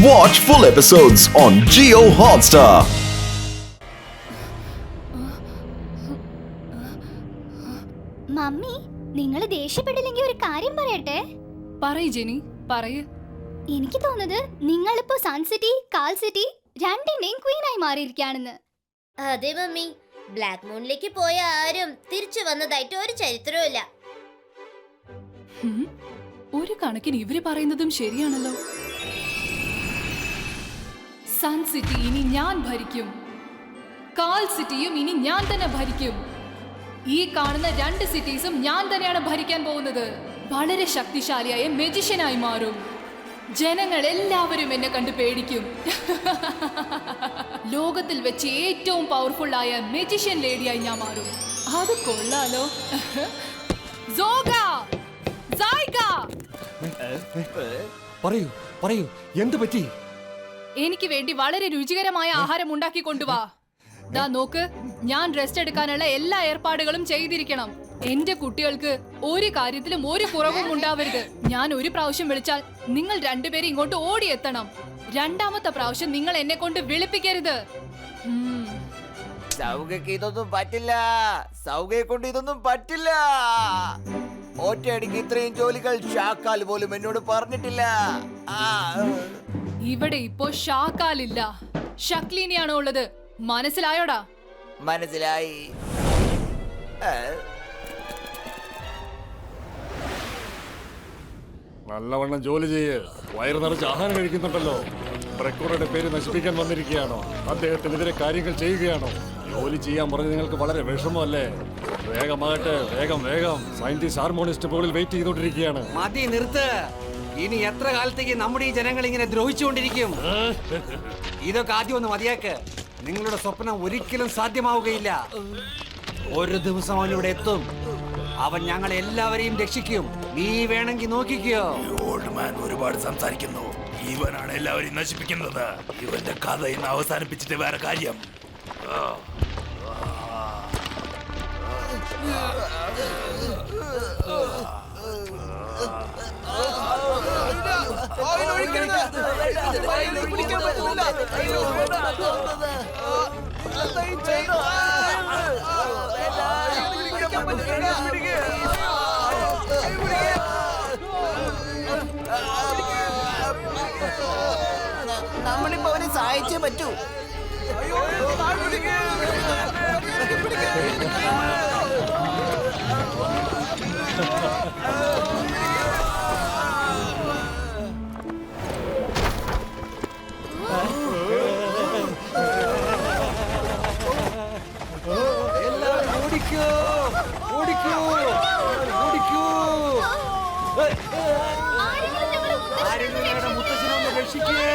Watch full episodes on Jio Hotstar. Mummy, നിങ്ങൾ ദേഷ്യപ്പെടില്ലെങ്കിൽ ഒരു കാര്യം പറയട്ടെ. പറയ് ജെനി, പറയ്. എനിക്ക് തോന്നുന്നത് നിങ്ങളിപ്പോ സൺ സിറ്റി, കാൽ സിറ്റി രണ്ടിന്റെയും ക്വീനായി മാറിയിരിക്കുകയാണെന്ന്. അതെ മമ്മി, ബ്ലാക്ക് മൂണിലേക്ക് പോയ ആരും തിരിച്ചു വന്നതായിട്ട് ഒരു ചരിത്രവുമില്ല. ഒരു കണക്കിന് ഇവര് പറയുന്നതും ശരിയാണല്ലോ. സൺ സിറ്റി ഇനി ഞാൻ ഭരിക്കും, കാൽ സിറ്റിയും ഇനി ഞാൻ തന്നെ ഭരിക്കും. ഈ കാണുന്ന രണ്ട് സിറ്റീസും ഞാൻ തന്നെയാണ് ഭരിക്കാൻ പോകുന്നത്. വളരെ ശക്തിശാലിയായ മെജിഷ്യനായി മാറും. ജനങ്ങൾ എല്ലാവരും എന്നെ കണ്ട് പേടിക്കും. ലോകത്തിൽ വെച്ച് ഏറ്റവും പവർഫുൾ ആയ മെജിഷ്യൻ ലേഡിയായി ഞാൻ മാറും. അത് കൊള്ളാലോ. സോഗ, സൈഗ. പറയൂ പറയൂ, എന്ത് പറ്റി? എനിക്ക് വേണ്ടി വളരെ രുചികരമായ ആഹാരം ഉണ്ടാക്കി കൊണ്ടുവാ. ദാ നോക്ക്, ഞാൻ റെസ്റ്റ് എടുക്കാനുള്ള എല്ലാ ഏർപ്പാടുകളും ചെയ്തിരിക്കണം. എന്റെ കുട്ടികൾക്ക് ഒരു കാര്യത്തിലും ഒരു കുറവും ഉണ്ടാവരുത്. ഞാൻ ഒരു പ്രാവശ്യം വിളിച്ചാൽ നിങ്ങൾ രണ്ടുപേരും ഇങ്ങോട്ട് ഓടിയെത്തണം. രണ്ടാമത്തെ പ്രാവശ്യം നിങ്ങൾ എന്നെ കൊണ്ട് വിളിപ്പിക്കരുത്. സൗകര്യക്ക് ഇതൊന്നും പറ്റില്ല. സൗകര്യെ കൊണ്ട് ഇതൊന്നും പറ്റില്ല. ഒറ്റയടിക്ക് ഇത്രയും ജോലികൾ ഷാക്കാൽ പോലും എന്നോട് പറഞ്ഞിട്ടില്ല. ഇവിടെ ഇപ്പോ ഷാക്കാലില്ല, ഷക്ലീനിയാണോ ഉള്ളത്. മനസ്സിലായോടാ? മനസ്സിലായി. നല്ലവണ്ണം ജോലി ചെയ്യ്. വയറ് നിറച്ച് ആഹാരം കഴിക്കുന്നുണ്ടല്ലോ. റെക്കോർഡുടെ പേര് നശിപ്പിക്കാൻ വന്നിരിക്കുകയാണോ? അദ്ദേഹത്തിനെതിരെ കാര്യങ്ങൾ ചെയ്യുകയാണോ? ജോലി ചെയ്യാൻ പറഞ്ഞ് നിങ്ങൾക്ക് വളരെ വിഷമമല്ലേ? വേഗമാകട്ടെ, വേഗം വേഗം. സയന്റിസ്റ്റ് ഹാർമോണിസ്റ്റ് മുകളിൽ വെയിറ്റ് ചെയ്തോണ്ടിരിക്കുകയാണ്. മതി, നിർത്ത്. ഇനി എത്ര കാലത്തേക്ക് നമ്മുടെ ഈ ജനങ്ങൾ ഇങ്ങനെ ദ്രോഹിച്ചുകൊണ്ടിരിക്കും? ഇതൊക്കെ ആദ്യം ഒന്ന് മതിയാക്ക്. നിങ്ങളുടെ സ്വപ്നം ഒരിക്കലും സാധ്യമാവുകയില്ല. ഒരു ദിവസം അവൻ ഇവിടെ എത്തും. അവൻ ഞങ്ങളെ എല്ലാവരെയും രക്ഷിക്കും. നീ വേണമെങ്കിൽ നോക്കിക്കോ. ഓൾഡ് മാൻ ഒരുപാട് സംസാരിക്കുന്നു. ഇവനാണ് എല്ലാവരെയും നശിപ്പിക്കുന്നത്. ഇവന്റെ കഥ ഇന്ന് അവസാനിപ്പിച്ചിട്ട് വേറെ കാര്യം. നമ്മളിപ്പോ അവനെ സഹായിച്ചേ പറ്റൂ. എല്ലാവരും ഓടിക്കോ, ഓടിക്കോ, ഓടിക്കോ. ആരെങ്കിലും ഞങ്ങളുടെ മുത്തച്ഛനെ ഒന്ന് രക്ഷിക്കേ.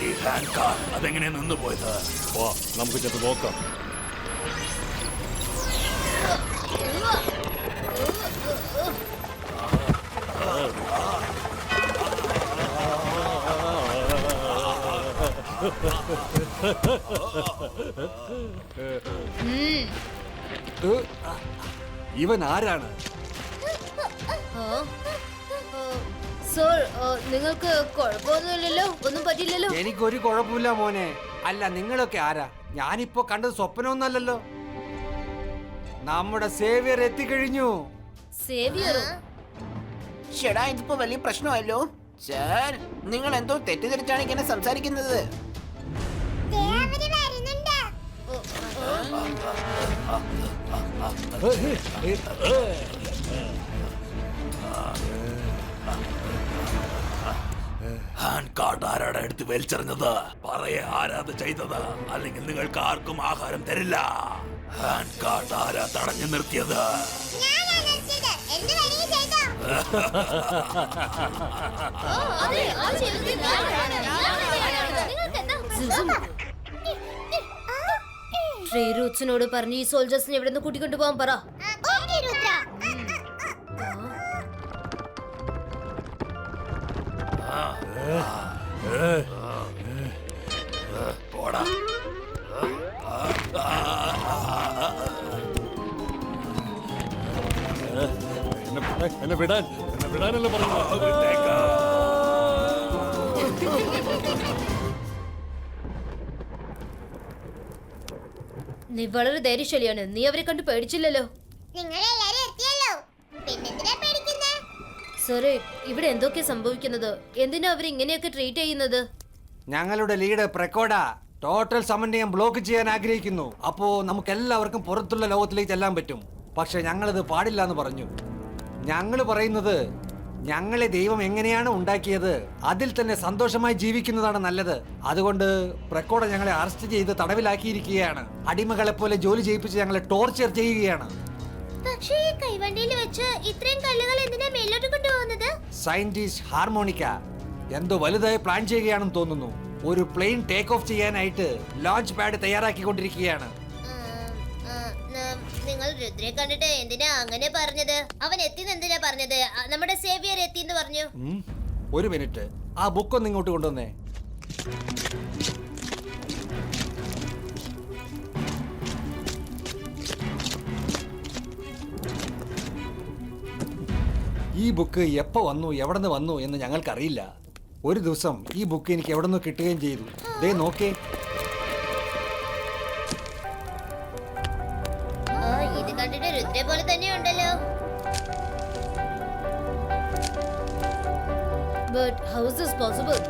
ഈ ഹാൻഡ് കാർ അതെങ്ങനെ നിന്ന് പോയത്? വാ, നമുക്ക് ചെന്ന് നോക്കാം. ഇവൻ ആരാണ്? സർ, നിങ്ങൾക്ക് കുഴപ്പമൊന്നുമില്ലല്ലോ? ഒന്നും പറ്റില്ലല്ലോ? എനിക്കൊരു കുഴപ്പമില്ല മോനെ. അല്ല, നിങ്ങളൊക്കെ ആരാ? ഞാനിപ്പോ കണ്ടത് സ്വപ്നമൊന്നല്ലല്ലോ. നമ്മുടെ സേവിയർ എത്തിക്കഴിഞ്ഞു. സേവിയറോ? ചേടാ, ഇതിപ്പോ വലിയ പ്രശ്നമല്ലോ. സർ, നിങ്ങൾ എന്തോ തെറ്റിദ്ധരിച്ചാണ് ഇങ്ങനെ സംസാരിക്കുന്നത്. ഹാൻഡ് കാർഡ് ആരാണ് എടുത്ത് വലിച്ചെറിഞ്ഞത്? പറയേ, ആരാത് ചെയ്തത്? അല്ലെങ്കിൽ നിങ്ങൾക്ക് ആർക്കും ആഹാരം തരില്ല. ഹാൻഡ് കാർഡ് ആരാ തടഞ്ഞു നിർത്തിയത്? ട്രീ റൂട്ട്സിനോട് പറഞ്ഞ് ഈ സോൾജേഴ്സിനെ എവിടെ നിന്ന് കൂട്ടിക്കൊണ്ടു പോകാൻ പറ. എന്നെ വിടാനല്ലേ പറഞ്ഞു. നീ വളരെ ധൈര്യശാലിയാണ്. നീ അവരെ കണ്ട് പേടിച്ചില്ലല്ലോ. സോറി, ഇവിടെ എന്തൊക്കെ സംഭവിക്കുന്നത്? എന്തിനാ അവരിങ്ങനെയൊക്കെ ട്രീറ്റ് ചെയ്യുന്നത്? ഞങ്ങളുടെ ലീഡർ പ്രക്കോഡ ടോട്ടൽ സമന്വയം ബ്ലോക്ക് ചെയ്യാൻ ആഗ്രഹിക്കുന്നു. അപ്പോ നമുക്ക് എല്ലാവർക്കും പുറത്തുള്ള ലോകത്തിലേക്ക് ചെല്ലാൻ പറ്റും. പക്ഷെ ഞങ്ങളിത് പാടില്ല എന്ന് പറഞ്ഞു. ഞങ്ങൾ പറയുന്നത് ഞങ്ങളെ ദൈവം എങ്ങനെയാണ് ഉണ്ടാക്കിയത് അതിൽ തന്നെ സന്തോഷമായി ജീവിക്കുന്നതാണ് നല്ലത്. അതുകൊണ്ട് പ്രക്കോഡ ഞങ്ങളെ അറസ്റ്റ് ചെയ്ത് തടവിലാക്കിയിരിക്കുകയാണ്. അടിമകളെ പോലെ ജോലി ചെയ്യിപ്പിച്ച് ഞങ്ങളെ ടോർച്ചർ ചെയ്യുകയാണ്. പക്ഷേ ഈ കൈവണ്ടിയിൽ വെച്ച് ഇത്രയും കല്ലുകൾ എന്തിനാ മേലോട്ട് കൊണ്ടുപോകുന്നത്? സയന്റിസ്റ്റ് ഹാർമോണിക്ക എന്തോ വലുതായി പ്ലാൻ ചെയ്യുകയാണെന്ന് തോന്നുന്നു. ഒരു പ്ലെയിൻ ടേക്ക് ഓഫ് ചെയ്യാനായിട്ട് ലോഞ്ച് പാഡ് തയ്യാറാക്കിക്കൊണ്ടിരിക്കുകയാണ്. നിങ്ങൾ രുദ്രയെ കണ്ടിട്ട് എന്തിനാ അങ്ങനെ പറഞ്ഞത്? അവൻ എത്തിന്ന് എന്തിനാ പറഞ്ഞത്? നമ്മുടെ സേവിയർ എത്തിന്ന് പറഞ്ഞു. ഒരു മിനിറ്റ്, ആ ബുക്ക് ഒന്ന് ഇങ്ങോട്ട് കൊണ്ടുവന്നേ. ഈ ബുക്ക് എപ്പോ വന്നു, എവിടെ നിന്ന് വന്നു എന്ന് ഞങ്ങൾക്കറിയില്ല. ഒരു ദിവസം ഈ ബുക്ക് എനിക്ക് എവിടെ നിന്ന് കിട്ടുകയും ചെയ്തു. ദേ നോക്കേ. ഇത് കണ്ടിട്ട് രുദ്ര പോലെ തന്നെ ഉണ്ടല്ലോ. But how is this possible?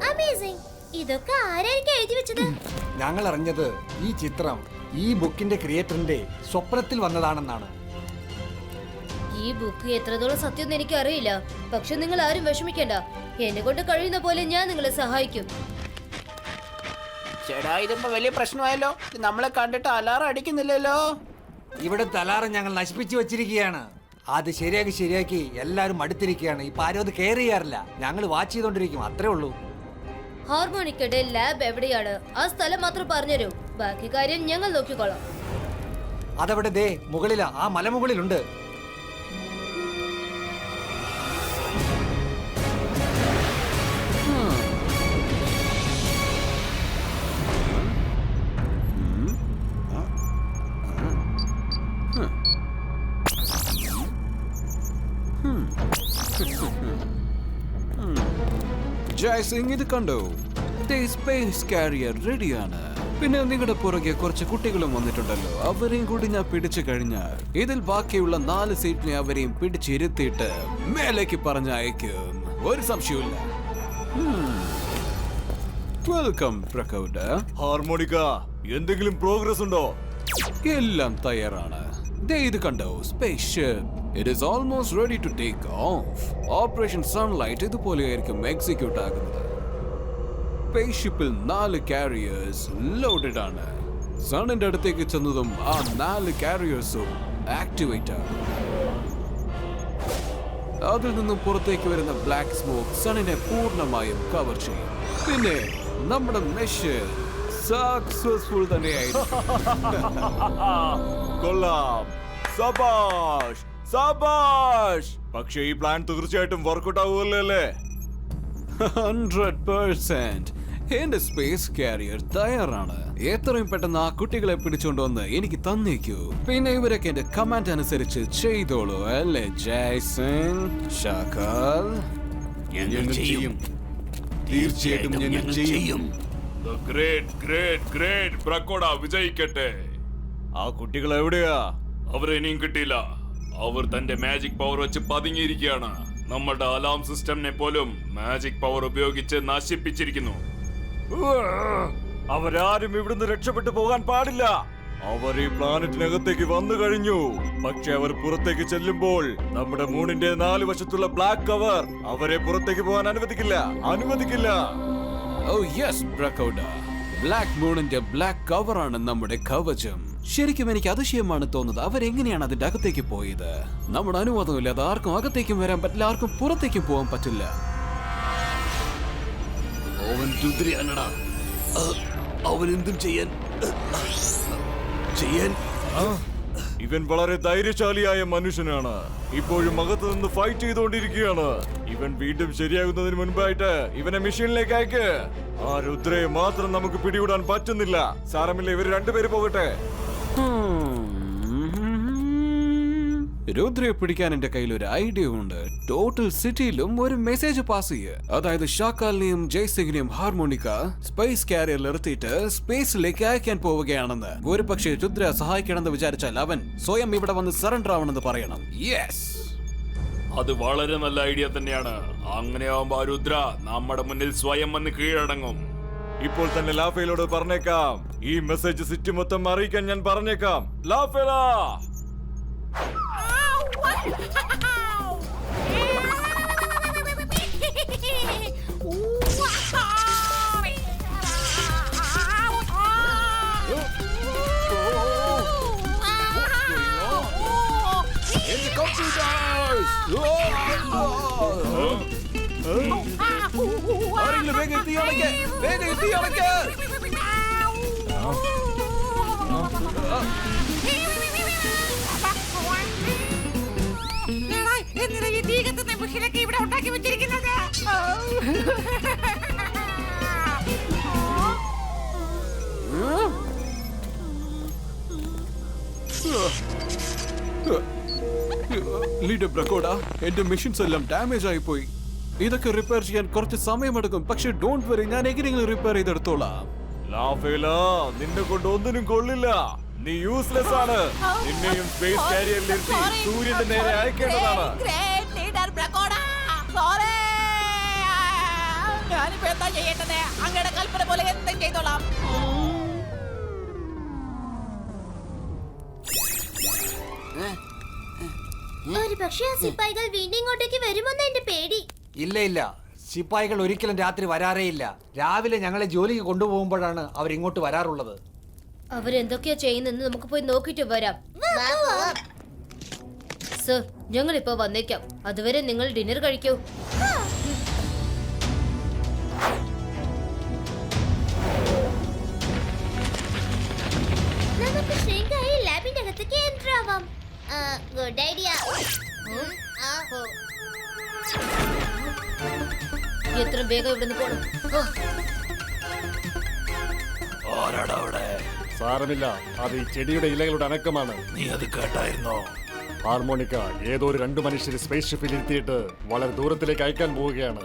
Amazing. ഇതൊക്കെ ആരായിരിക്കും എഴുതി വെച്ചത്? ഞങ്ങൾ അറിഞ്ഞത് ഈ ചിത്രം ഈ ബുക്കിന്റെ ക്രിയേറ്ററിന്റെ സ്വപ്നത്തിൽ വന്നതാണെന്നാണ്. ഈ ബുക്ക് എത്രത്തോളം സത്യം എനിക്ക് അറിയില്ല. പക്ഷെ നിങ്ങൾ ആരും വിഷമിക്കേണ്ട. എന്നെ കൊണ്ട് കഴിയുന്ന പോലെ ഞാൻ നിങ്ങളെ സഹായിക്കും. ചേടാ, ഇതിപ്പോ വലിയ പ്രശ്നമായല്ലോ. നമ്മളെ കണ്ടിട്ട് അലാറം അടിക്കുന്നില്ലല്ലോ. ഇവിടെ അലാറം ഞങ്ങൾ നശിപ്പിച്ചു വെച്ചിരിക്കുകയാണ്. അത് ശരിയാക്കി എല്ലാവരും അടുത്തിരിക്കുകയാണ്. ഇപ്പൊ ആരും അത് കെയർ ചെയ്യാറില്ല. ഞങ്ങൾ വാച്ച് ചെയ്തോണ്ടിരിക്കും, അത്രേ ഉള്ളൂ. ഹാർമോണിക്കയുടെ ലാബ് എവിടെയാണ്? ആ സ്ഥലം മാത്രം പറഞ്ഞുതരൂ. ബാക്കി കാര്യം ഞങ്ങൾ നോക്കിക്കോളാം. അതവിടെ ദേ മുകളിലാ, ആ മലമുകളിലുണ്ട്. ജയ്സിംഗ്, ഇത് കണ്ടോ? സ്പേസ് കാരിയർ റെഡിയാണ്. പിന്നെ നിങ്ങളുടെ പുറകെ കുറച്ച് കുട്ടികളും വന്നിട്ടുണ്ടല്ലോ. അവരെയും കൂടി ഞാൻ പിടിച്ചു കഴിഞ്ഞാൽ ഇതിൽ ബാക്കിയുള്ള 4 സീറ്റിനെ അവരെയും പിടിച്ചിരുത്തിയിട്ട് മേലേക്ക് പറഞ്ഞയക്കും. ഒരു സംശയമില്ല. വെൽക്കം പ്രകൗഡ. ഹാർമോണിക്ക, എന്തെങ്കിലും പ്രോഗ്രസ് ഉണ്ടോ? എല്ലാം തയ്യാറാണ്. ദേ ഇത് കണ്ടോ? Space ship. It is almost ready to take off. Operation Sunlight ഇതുപോലെയായിരിക്കും എക്സിക്യൂട്ട് ആകുന്നത്. സ്പേസ് ഷിപ്പിൽ 4 കാരിയേഴ്സ് ലോഡഡ് ആണ്. സണ്ണിന്റെ അടുത്തേക്ക് ചെന്നതും ആ 4 കാരിയേഴ്സും ആക്ടിവേറ്റ് ആകും. അതിൽ നിന്നും പുറത്തേക്ക് വരുന്ന ബ്ലാക്ക് സ്മോക്ക് സണ്ണിനെ പൂർണ്ണമായും കവർ ചെയ്യും. പിന്നെ നമ്മുടെ മിഷൻ സക്സസ്ഫുൾ തന്നെയായിരിക്കും. കൊള്ളാം, സബാഷ് സബാഷ്. പക്ഷേ ഈ പ്ലാൻ തീർച്ചയായിട്ടും വർക്ക്ഔട്ട് ആവുമല്ലേ? 100%. എന്റെ സ്പേസ് കാരിയർ തയ്യാറാണ്. എത്രയും പെട്ടെന്ന് ആ കുട്ടികളെ പിടിച്ചുകൊണ്ടുവന്ന് എനിക്ക് തന്നേക്കൂ. പിന്നെ ഇവരൊക്കെ എന്റെ കമാൻഡ് അനുസരിച്ച് ചെയ്തോളൂ, അല്ലേ ജയ്സിംഗ്? ഷാക്കാൽ, ഞങ്ങൾ ചെയ്യും. തീർച്ചയായിട്ടും ഞങ്ങൾ ചെയ്യും. ഗ്രേറ്റ് പ്രക്കോഡ വിജയിക്കട്ടെ. ആ കുട്ടികൾ എവിടെയാ? അവരെ ഇനിയും കിട്ടിയില്ല. അവർ തന്റെ മാജിക് പവർ വെച്ച് പതുങ്ങിയിരിക്കുകയാണ്. നമ്മുടെ അലാം സിസ്റ്റമിനെ പോലും മാജിക് പവർ ഉപയോഗിച്ച് നശിപ്പിച്ചിരിക്കുന്നു. അവരാരും ഇവിടുന്ന് രക്ഷപ്പെട്ടു പോകാൻ പാടില്ല. അവർ ഈ പ്ലാനറ്റിനകത്തേക്ക് വന്നു കഴിഞ്ഞു. പക്ഷെ അവർ പുറത്തേക്ക് ചെല്ലുമ്പോൾ നമ്മുടെ മൂണിന്റെ 4 വശത്തുള്ള ബ്ലാക്ക് കവർ അവരെ പുറത്തേക്ക് പോകാൻ അനുവദിക്കില്ല. ഓ യെസ് പ്രകൗഡ, ബ്ലാക്ക് മൂണിന്റെ ബ്ലാക്ക് കവറാണ് നമ്മുടെ കവചം. ശരിക്കും എനിക്ക് അതിശയമാണ് തോന്നുന്നത്. അവരെങ്ങനെയാണ് അതിന്റെ അകത്തേക്ക് പോയത്? നമ്മുടെ അനുവാദമില്ല. അത് ആർക്കും അകത്തേക്കും വരാൻ പറ്റില്ല, ആർക്കും പുറത്തേക്കും പോകാൻ പറ്റില്ല. അവൻ രുദ്രയാണടാ. അവൻ എന്തും ചെയ്യാൻ ഇവൻ വളരെ ധൈര്യശാലിയായ മനുഷ്യനാണ്. ഇപ്പോഴും അകത്ത് നിന്ന് ഫൈറ്റ് ചെയ്തുകൊണ്ടിരിക്കുകയാണ്. ഇവൻ വീണ്ടും ശരിയാകുന്നതിന് മുൻപായിട്ട് ഇവനെ മെഷീനിലേക്ക് അയക്ക്. ആ രുദ്രയെ മാത്രം നമുക്ക് പിടികൂടാൻ പറ്റുന്നില്ല. സാരമില്ല, ഇവർ 2 പേര് പോകട്ടെ. രുദ്രയെ പിടിക്കാൻ എന്റെ കയ്യിൽ ഒരു ഐഡിയ ഉണ്ട്. ടോട്ടൽ സിറ്റിയിലും ഒരു മെസ്സേജ് പാസ് ചെയ്യ്. അതായത് ഷാക്കാലിനെയും ജയ്സിംഗിനെയും ഹാർമോണിക്ക സ്പേസ് കാരിയറിൽ നിർത്തിയിട്ട് സ്പേസിലേക്ക് അയക്കാൻ പോവുകയാണെന്ന്. ഒരു പക്ഷേ രുദ്ര സഹായിക്കണമെന്ന് വിചാരിച്ചാൽ അവൻ സ്വയം ഇവിടെ വന്ന് സറണ്ടർ ആവണമെന്ന് പറയണം. യെസ്, അത് വളരെ നല്ല ഐഡിയ തന്നെയാണ്. അങ്ങനെയാവുമ്പോ രുദ്ര നമ്മുടെ മുന്നിൽ സ്വയം വന്ന് കീഴടങ്ങും. ഇപ്പോൾ തന്നെ ലാഫേലോട് പറഞ്ഞേക്കാം. ഈ മെസ്സേജ് സിറ്റി മൊത്തം അറിയിക്കാൻ ഞാൻ പറഞ്ഞേക്കാം. ലാഫേല, ആരെങ്കിലും വേഗം തീ അണയ്ക്ക്, വേഗം തീ അണയ്ക്ക്. ലീഡർ ബ്രക്കോഡ, എന്റെ മെഷീൻസ് എല്ലാം ഡാമേജ് ആയി പോയി. ഇതൊക്കെ റിപ്പയർ ചെയ്യാൻ കുറച്ച് സമയമെടുക്കും. പക്ഷെ ഡോണ്ട് വറി, ഞാൻ എങ്ങനെയെങ്കിലും റിപ്പയർ ചെയ്തെടുത്തോളാം. ലാഫേല, നിന്നെ കൊണ്ട് ഒന്നിനും കൊള്ളില്ല. നീ യൂസ്ലെസ് ആണ്. നിന്നെയും സ്പേസ് കാരിയറിൽ ഇരുത്തി സൂര്യന്റെ നേരെ അയക്കേണ്ടതാണ്. ഞാനിപ്പോ എന്താ ചെയ്യേണ്ടത്? അങ്ങയുടെ കൽപ്പന പോലെ എന്തും ചെയ്തോളാം. ഒരു പക്ഷേ ആ സിപ്പായികൾ വീണ്ടും ഇങ്ങോട്ടേക്ക് വരുമെന്ന് എന്റെ പേടി. ഇല്ല ഇല്ല, ശിപ്പായികൾ ഒരിക്കലും രാത്രി വരാറേ ഇല്ല. രാവിലെ ഞങ്ങളെ ജോലിക്ക് കൊണ്ടുപോകുമ്പോഴാണ് അവരിങ്ങോട്ട് വരാറുള്ളത്. അവരെന്തൊക്കെയാ ചെയ്യുന്നെന്ന് നമുക്ക് പോയി നോക്കിട്ട് വരാം. സർ, ഞങ്ങൾ ഇപ്പൊ വന്നേക്കാം. അതുവരെ നിങ്ങൾ ഡിന്നർ കഴിക്കൂ. നമുക്ക് ശരിയായി ലാബിന്റെ അകത്തേക്ക് എൻ്റർ ആവാം. Good idea. എത്ര വേഗം ഇവിടുന്ന് പോണം. ആരാടാ അവിടെ? സാരമില്ല, അത് ഈ ചെടിയുടെ ഇലകളുടെ അനക്കമാണ്. നീ അത് കേട്ടായിരുന്നോ? ഹാർമോണിക്ക ഏതോ ഒരു 2 മനുഷ്യരെ സ്പേസ് ഷിപ്പിൽ ഇരുത്തിയിട്ട് വളരെ ദൂരത്തിലേക്ക് അയക്കാൻ പോവുകയാണ്.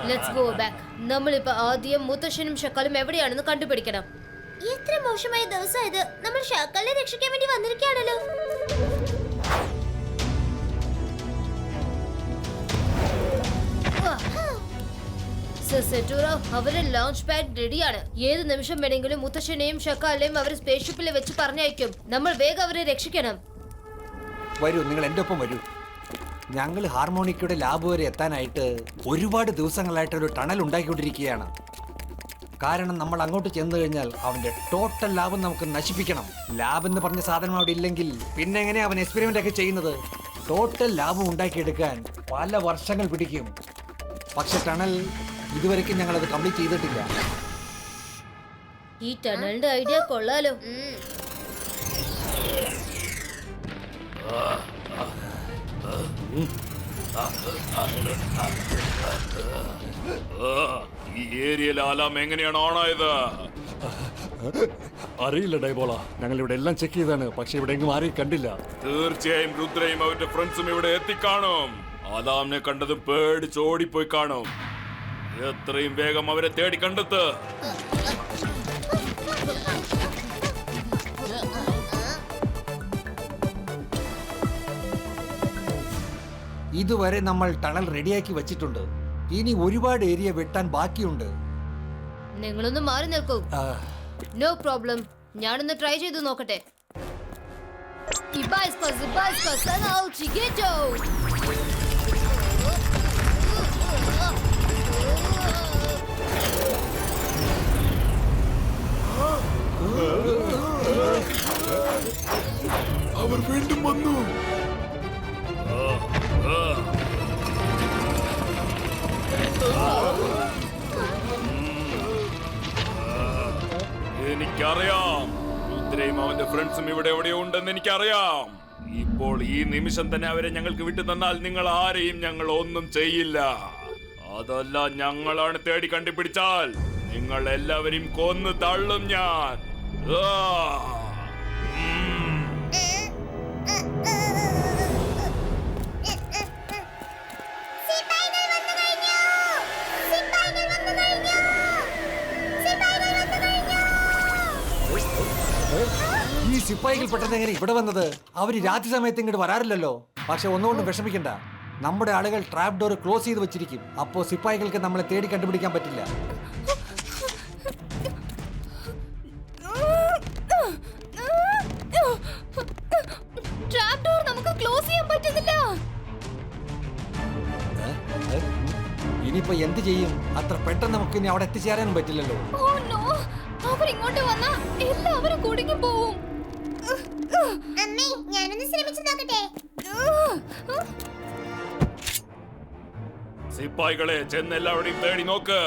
Let's go back. നമ്മളിപ്പോ ആദ്യം മുത്തശ്ശനും ഷക്കാലും എവിടെയാണെന്ന് കണ്ടുപിടിക്കണം. എത്ര മോശമായ ദിവസം ഇത്. നമ്മൾ ഷക്കാലിനെ രക്ഷിക്കാൻ വേണ്ടി വന്നിരിക്കുകയാണല്ലോ. അവരുടെ ലോഞ്ച് പാഡ് റെഡിയാണ്. ഏത് നിമിഷം വേണമെങ്കിലും മുത്തശ്ശനെയും ഷക്കാലിനെയും അവർ സ്പേസ് ഷിപ്പിൽ വെച്ച് പറഞ്ഞയക്കും. നമ്മൾ വേഗം അവരെ രക്ഷിക്കണം. വരൂ, നിങ്ങൾ എൻ്റെ ഒപ്പം വരൂ. ഞങ്ങൾ ഹാർമോണിക്കയുടെ ലാബ് വരെ എത്താനായിട്ട് ഒരുപാട് ദിവസങ്ങളായിട്ട് ഒരു ടണൽ ഉണ്ടാക്കിക്കൊണ്ടിരിക്കുകയാണ്. കാരണം നമ്മൾ അങ്ങോട്ട് ചെന്ന് കഴിഞ്ഞാൽ അവന്റെ ടോട്ടൽ ലാബ് നമുക്ക് നശിപ്പിക്കണം. ലാബ് എന്ന് പറഞ്ഞ സാധനം അവിടെ ഇല്ലെങ്കിൽ പിന്നെ എങ്ങനെയാ അവൻ എക്സ്പെരിമെന്റ് ഒക്കെ ചെയ്യുന്നത്? ടോട്ടൽ ലാബ് ഉണ്ടാക്കിയെടുക്കാൻ പല വർഷങ്ങൾ പിടിക്കും. പക്ഷെ ടണൽ ഇതുവരെയ്ക്കും ഞങ്ങൾ അത് കംപ്ലീറ്റ് ചെയ്തിട്ടില്ല. ഈ ടണലിന്റെ ഐഡിയ കൊള്ളാലോ. ഈ ഏരിയയിലെ അലാം എങ്ങനെയാണ് ഓണായത്? അറിയില്ല ഡൈബോള, ഞങ്ങൾ ഇവിടെ എല്ലാം ചെക്ക് ചെയ്താണ്. പക്ഷെ ഇവിടെ എങ്ങും ആരെയും കണ്ടില്ല. തീർച്ചയായും രുദ്രയും അവരുടെ ഫ്രണ്ട്സും ഇവിടെ എത്തിക്കാണും. അലാമിനെ കണ്ടതും പേടിച്ച് ഓടിപ്പോയി കാണും. എത്രയും വേഗം അവരെ തേടി കണ്ടെത്ത്. ഇതുവരെ നമ്മൾ ടണൽ റെഡിയാക്കി വെച്ചിട്ടുണ്ട്. ഇനി ഒരുപാട് ഏരിയ വെട്ടാൻ ബാക്കിയുണ്ട്. നിങ്ങളൊന്ന് മാറി നിൽക്കൂ. നോ പ്രോബ്ലം, ഞാനൊന്ന് ട്രൈ ചെയ്ത് നോക്കട്ടെ. അവർ വീണ്ടും വന്നു. എനിക്കറിയാം, രുദ്രയും അവന്റെ ഫ്രണ്ട്സും ഇവിടെ എവിടെയോ ഉണ്ടെന്ന് എനിക്കറിയാം. ഇപ്പോൾ ഈ നിമിഷം തന്നെ അവരെ ഞങ്ങൾക്ക് വിട്ടു തന്നാൽ നിങ്ങൾ ആരെയും ഞങ്ങൾ ഒന്നും ചെയ്യില്ല. അതല്ല, ഞങ്ങളാണ് തേടി കണ്ടുപിടിച്ചാൽ നിങ്ങൾ എല്ലാവരെയും കൊന്നു തള്ളും ഞാൻ. സിപ്പായികൾ പെട്ടെന്ന് എങ്ങനെ ഇവിടെ വന്നത്? അവര് രാത്രി സമയത്ത് ഇങ്ങോട്ട് വരാറില്ലല്ലോ. പക്ഷെ ഒന്നുകൊണ്ടും വിഷമിക്കണ്ട, നമ്മുടെ ആളുകൾ ട്രാപ്പ് ഡോർ ക്ലോസ് ചെയ്ത് വെച്ചിരിക്കും. അപ്പോ സിപ്പായികൾക്ക് നമ്മളെ തേടി കണ്ടുപിടിക്കാൻ പറ്റില്ല. ട്രാപ്പ് ഡോർ നമുക്ക് ക്ലോസ് ചെയ്യാൻ പറ്റുന്നില്ല. ഇനിയിപ്പോ എന്ത് ചെയ്യും? അത്ര പെട്ടെന്ന് നമുക്ക് ഇനി അവിടെ എത്തിച്ചേരാനും പറ്റില്ലല്ലോ. ഓ നോ, അവർ ഇങ്ങോട്ട് വന്നാ എല്ലാവരും കുടുങ്ങി പോവും. അമ്മേ, ഞാനൊന്ന് ശ്രമിച്ചു നോക്കട്ടെ. സിപ്പായികളെ ചെന്ന് എല്ലാവരുടെയും തേടി നോക്ക്.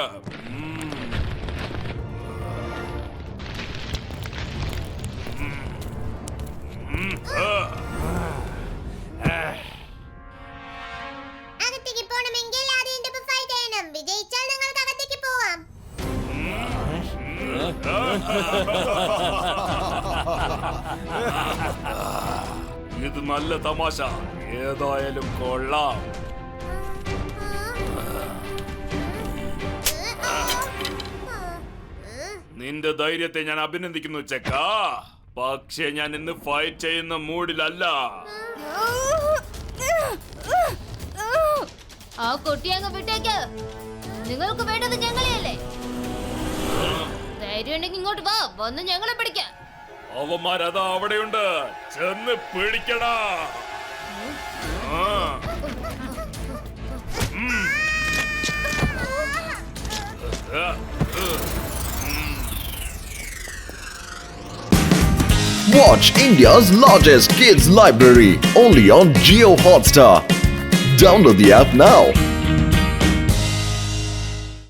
അകത്തേക്ക് പോകണമെങ്കിൽ ആദ്യം എന്റെ ഒപ്പം ഫൈറ്റ് ചെയ്യണം. വിജയിച്ചാൽ നിങ്ങൾക്ക് അകത്തേക്ക് പോവാം. ഇത് നല്ല തമാശ. ഏതായാലും കൊള്ളാം. നിന്റെ ധൈര്യത്തെ ഞാൻ അഭിനന്ദിക്കുന്നു ചെക്ക. പക്ഷേ ഞാൻ ഇന്ന് ഫൈറ്റ് ചെയ്യുന്ന മൂഡിലല്ല. ആ കുട്ടിയെ അങ്ങ് വിട്ടേക്ക്. നിങ്ങൾക്ക് വേണ്ടത് ഞങ്ങളെയല്ലേ? ധൈര്യം ഉണ്ടെങ്കിൽ ഇങ്ങോട്ട് വാ, വന്ന് ഞങ്ങളെ പിടിക്കാം. അവന്മാരതാ അവിടെയുണ്ട്, ചെന്ന് പിടിക്കടാ. Watch India's largest kids library only on Jio Hotstar. Download the app now.